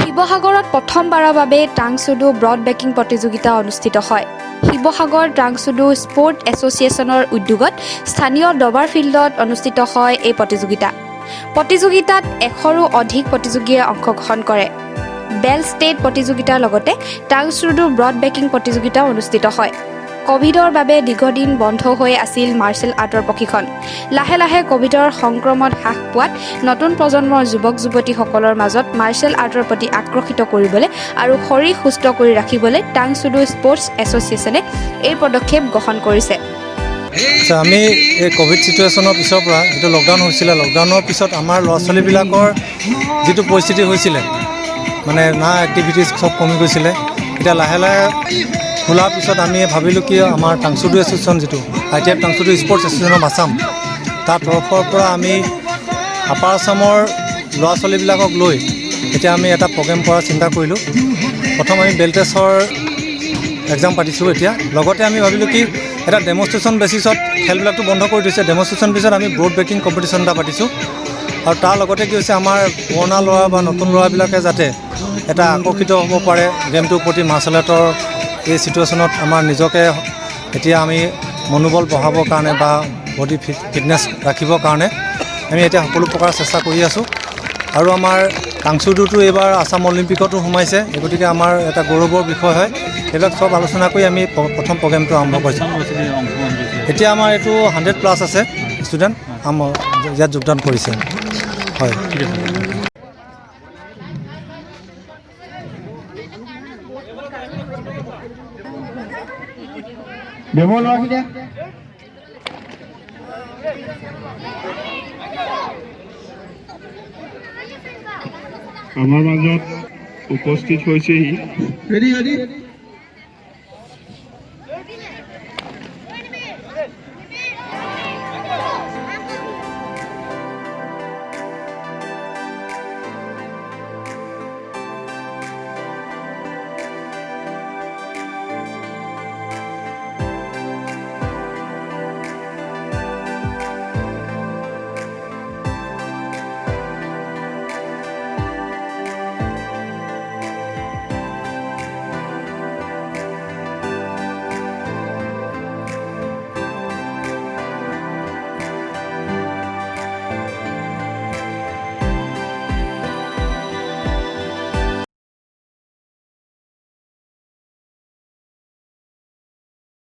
শিৱসাগৰত প্ৰথমবাৰৰ বাবে টাংচুডু ব্ৰড বেকিং প্ৰতিযোগিতা অনুষ্ঠিত হয়। শিৱসাগৰ টাংচুডু স্পৰ্ট এছ'চিয়েশ্যনৰ উদ্যোগত স্থানীয় দবাৰ ফিল্ডত অনুষ্ঠিত হয় এই প্ৰতিযোগিতা। প্ৰতিযোগিতাত 100ৰো অধিক প্ৰতিযোগীয়ে অংশগ্ৰহণ কৰে। বেল ষ্টেট প্ৰতিযোগিতাৰ লগতে টাংচুডু ব্ৰড বেকিং প্ৰতিযোগিতা অনুষ্ঠিত হয়। কভিডৰ বাবে দীৰ্ঘদিন বন্ধ হৈ আছিল মাৰ্চেল আৰ্টৰ প্ৰশিক্ষণ। লাহে লাহে কভিডৰ সংক্ৰমণ হ্ৰাস পোৱাত নতুন প্ৰজন্মৰ যুৱক-যুৱতীসকলৰ মাজত মাৰ্চেল আৰ্টৰ প্ৰতি আকৰ্ষিত কৰিবলৈ আৰু শৰীৰ সুস্থ কৰি ৰাখিবলৈ টাংচুডু স্পৰ্টছ এছ'চিয়েশ্যনে এই পদক্ষেপ গ্ৰহণ কৰিছে। আমি এই ক'ভিড ছিটুৱেশ্যনৰ পিছৰ পৰা যিটো লকডাউন হৈছিলে, লকডাউনৰ পিছত আমাৰ ল'ৰা ছোৱালীবিলাকৰ যিটো পৰিস্থিতি হৈছিলে, মানে না এক্টিভিটিজ চব কমি গৈছিলে। এতিয়া লাহে লাহে খোলাৰ পিছত আমি ভাবিলোঁ কি আমাৰ টাংচুডু এছ'চিয়েশ্যন যিটো ITF Tang Soo Do sports association of Assam, তাৰ তৰফৰ পৰা আমি আপাৰ আছামৰ ল'ৰা ছোৱালীবিলাকক লৈ এতিয়া আমি এটা প্ৰগ্ৰেম কৰাৰ চিন্তা কৰিলোঁ। প্ৰথম আমি বেল্ট টেষ্টৰ এক্সাম পাতিছোঁ। এতিয়া লগতে আমি ভাবিলোঁ কি এটা ডেমনষ্ট্ৰেশ্যন বেচিছত খেলবিলাকতো বন্ধ কৰি দিছে, ডেমনষ্ট্ৰেশ্যন বেচিছত আমি ব্ৰড বেকিং কম্পিটিশ্যন এটা পাতিছোঁ। আৰু তাৰ লগতে কি হৈছে, আমাৰ পুৰণা ল'ৰা বা নতুন ল'ৰাবিলাকে যাতে এটা আকৰ্ষিত হ'ব পাৰে গেমটোৰ প্ৰতি। মাৰ্চেল আৰ্টৰ এই ছিটুৱেশ্যনত আমাৰ নিজকে এতিয়া আমি মনোবল বঢ়াবৰ কাৰণে বা বডি ফিটনেছ ৰাখিবৰ কাৰণে আমি এতিয়া সকলো প্ৰকাৰ চেষ্টা কৰি আছোঁ। আৰু আমাৰ টাংচুডুটো এইবাৰ আছাম অলিম্পিকতো সোমাইছে, গতিকে আমাৰ এটা গৌৰৱৰ বিষয় হয়। এইবিলাক চব আলোচনা কৰি আমি প্ৰথম প্ৰগ্ৰেমটো আৰম্ভ কৰিছোঁ। এতিয়া আমাৰ এইটো 100+ আছে ষ্টুডেণ্ট আমাৰ ইয়াত যোগদান কৰিছে। হয়, আমাৰ মাজত উপস্থিত হৈছেহি